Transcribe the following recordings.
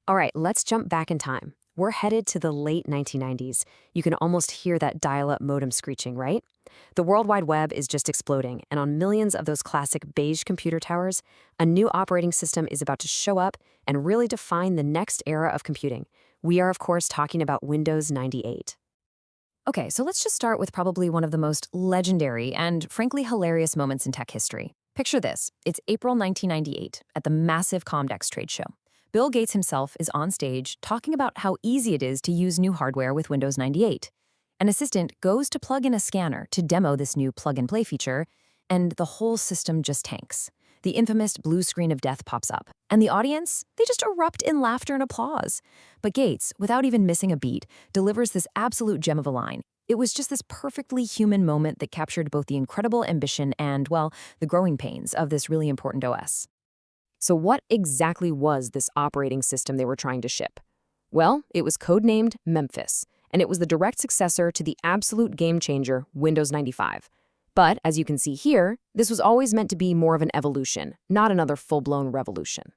All right, let's jump back in time. We're headed to the late 1990s. You can almost hear that dial-up modem screeching, right? The World Wide Web is just exploding, and on millions of those classic beige computer towers, a new operating system is about to show up and really define the next era of computing. We are, of course, talking about Windows 98. Okay, so let's just start with probably one of the most legendary and frankly hilarious moments in tech history. Picture this. It's April 1998 at the massive Comdex trade show. Bill Gates himself is on stage talking about how easy it is to use new hardware with Windows 98. An assistant goes to plug in a scanner to demo this new plug-and-play feature, and the whole system just tanks. The infamous blue screen of death pops up, and the audience, they just erupt in laughter and applause. But Gates, without even missing a beat, delivers this absolute gem of a line. It was just this perfectly human moment that captured both the incredible ambition and, well, the growing pains of this really important OS. So what exactly was this operating system they were trying to ship? Well, it was codenamed Memphis, and it was the direct successor to the absolute game-changer Windows 95. But, as you can see here, this was always meant to be more of an evolution, not another full-blown revolution.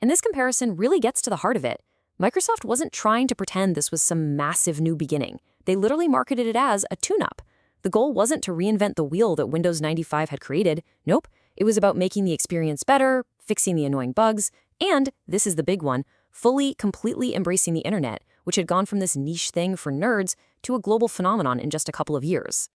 And this comparison really gets to the heart of it. Microsoft wasn't trying to pretend this was some massive new beginning. They literally marketed it as a tune-up. The goal wasn't to reinvent the wheel that Windows 95 had created. Nope, it was about making the experience better, fixing the annoying bugs, and, this is the big one, fully, completely embracing the internet, which had gone from this niche thing for nerds to a global phenomenon in just a couple of years.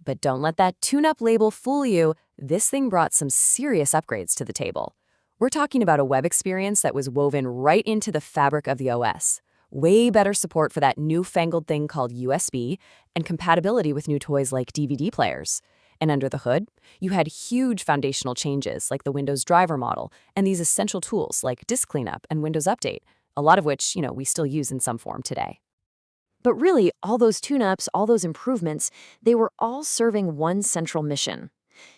But don't let that tune-up label fool you. This thing brought some serious upgrades to the table. We're talking about a web experience that was woven right into the fabric of the OS. Way better support for that newfangled thing called USB and compatibility with new toys like DVD players. And under the hood, you had huge foundational changes like the Windows driver model and these essential tools like Disk Cleanup and Windows Update, a lot of which, we still use in some form today. But really, all those tune-ups, all those improvements, they were all serving one central mission: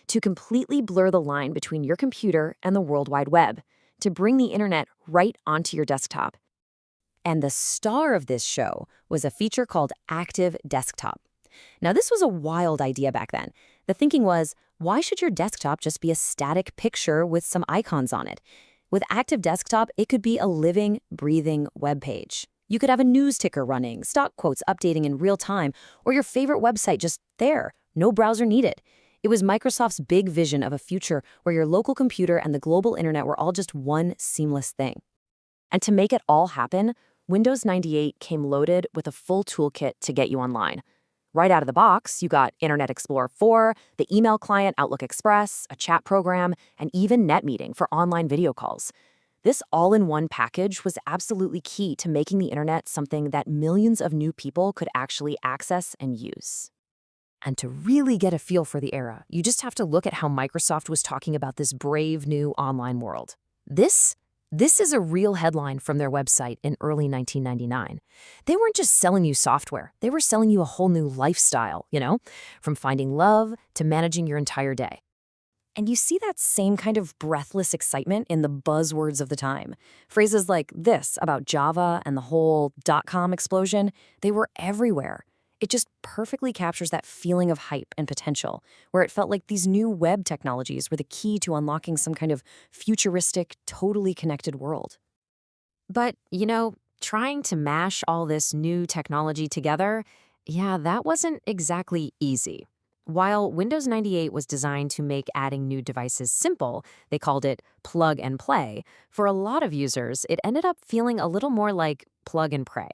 to completely blur the line between your computer and the World Wide Web, to bring the internet right onto your desktop. And the star of this show was a feature called Active Desktop. Now, this was a wild idea back then. The thinking was, why should your desktop just be a static picture with some icons on it? With Active Desktop, it could be a living, breathing web page. You could have a news ticker running, stock quotes updating in real time, or your favorite website just there, no browser needed. It was Microsoft's big vision of a future where your local computer and the global internet were all just one seamless thing. And to make it all happen, Windows 98 came loaded with a full toolkit to get you online. Right out of the box, you got Internet Explorer 4, the email client Outlook Express, a chat program, and even NetMeeting for online video calls. This all-in-one package was absolutely key to making the internet something that millions of new people could actually access and use. And to really get a feel for the era, you just have to look at how Microsoft was talking about this brave new online world. This is a real headline from their website in early 1999. They weren't just selling you software. They were selling you a whole new lifestyle, from finding love to managing your entire day. And you see that same kind of breathless excitement in the buzzwords of the time. Phrases like this about Java and the whole .com explosion, they were everywhere. It just perfectly captures that feeling of hype and potential, where it felt like these new web technologies were the key to unlocking some kind of futuristic, totally connected world. But, trying to mash all this new technology together, that wasn't exactly easy. While Windows 98 was designed to make adding new devices simple, they called it plug and play, for a lot of users, it ended up feeling a little more like plug and pray.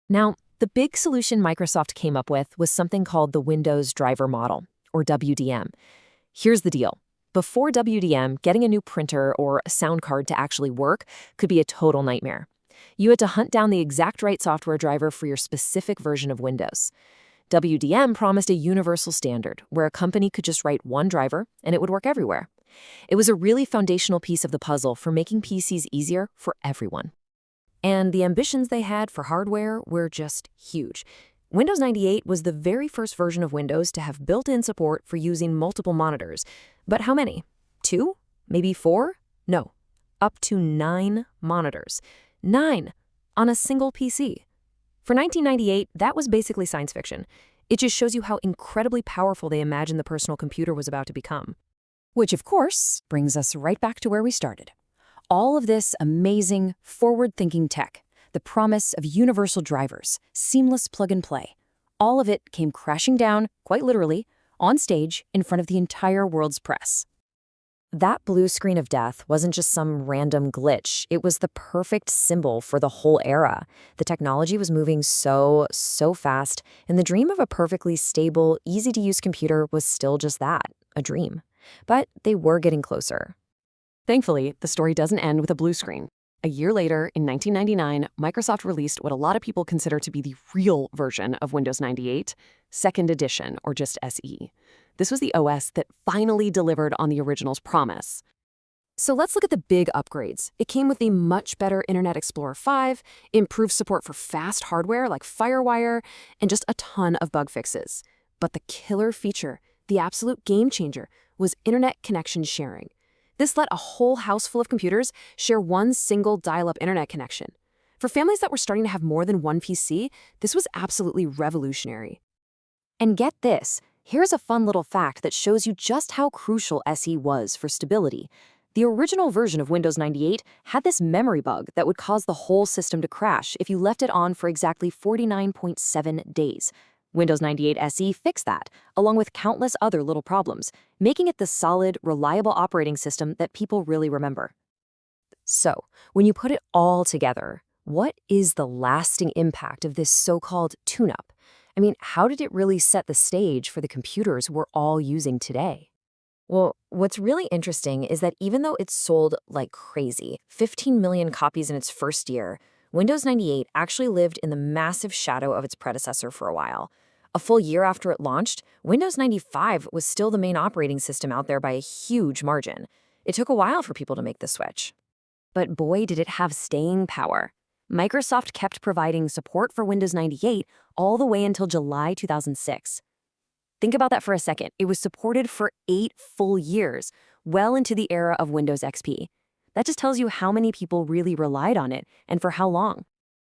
Now, the big solution Microsoft came up with was something called the Windows Driver Model, or WDM. Here's the deal. Before WDM, getting a new printer or a sound card to actually work could be a total nightmare. You had to hunt down the exact right software driver for your specific version of Windows. WDM promised a universal standard where a company could just write one driver and it would work everywhere. It was a really foundational piece of the puzzle for making PCs easier for everyone. And the ambitions they had for hardware were just huge. Windows 98 was the very first version of Windows to have built-in support for using multiple monitors. But how many? 2? Maybe 4? No. Up to 9 monitors. 9 on a single PC. For 1998, that was basically science fiction. It just shows you how incredibly powerful they imagined the personal computer was about to become. Which, of course, brings us right back to where we started. All of this amazing, forward-thinking tech, the promise of universal drivers, seamless plug-and-play, all of it came crashing down, quite literally, on stage in front of the entire world's press. That blue screen of death wasn't just some random glitch. It was the perfect symbol for the whole era. The technology was moving so fast, and the dream of a perfectly stable, easy-to-use computer was still just that, a dream. But they were getting closer. Thankfully, the story doesn't end with a blue screen. A year later, in 1999, Microsoft released what a lot of people consider to be the real version of Windows 98, Second Edition, or just SE. This was the OS that finally delivered on the original's promise. So let's look at the big upgrades. It came with a much better Internet Explorer 5, improved support for fast hardware like FireWire, and just a ton of bug fixes. But the killer feature, the absolute game changer, was internet connection sharing. This let a whole house full of computers share one single dial-up internet connection. For families that were starting to have more than one PC, this was absolutely revolutionary. And get this, here's a fun little fact that shows you just how crucial SE was for stability. The original version of Windows 98 had this memory bug that would cause the whole system to crash if you left it on for exactly 49.7 days. Windows 98 SE fixed that, along with countless other little problems, making it the solid, reliable operating system that people really remember. So, when you put it all together, what is the lasting impact of this so-called tune-up? I mean, how did it really set the stage for the computers we're all using today? Well, what's really interesting is that even though it sold like crazy, 15 million copies in its first year, Windows 98 actually lived in the massive shadow of its predecessor for a while. A full year after it launched, Windows 95 was still the main operating system out there by a huge margin. It took a while for people to make the switch. But boy, did it have staying power. Microsoft kept providing support for Windows 98 all the way until July 2006. Think about that for a second. It was supported for 8 full years, well into the era of Windows XP. That just tells you how many people really relied on it and for how long.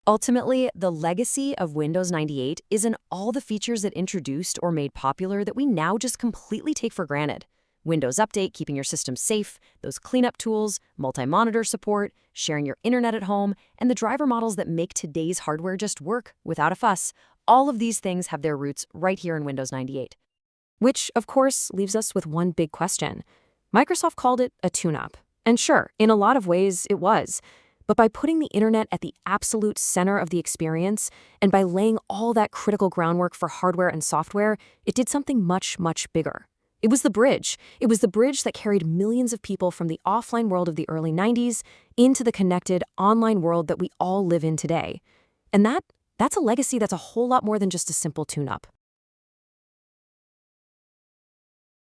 Ultimately, the legacy of Windows 98 is in all the features it introduced or made popular that we now just completely take for granted. Windows Update, keeping your system safe, those cleanup tools, multi-monitor support, sharing your internet at home, and the driver models that make today's hardware just work without a fuss. All of these things have their roots right here in Windows 98. Which, of course, leaves us with one big question. Microsoft called it a tune-up. And sure, in a lot of ways, it was. But by putting the internet at the absolute center of the experience, and by laying all that critical groundwork for hardware and software, it did something much, much bigger. It was the bridge. It was the bridge that carried millions of people from the offline world of the early 90s into the connected online world that we all live in today. And that's a legacy that's a whole lot more than just a simple tune-up.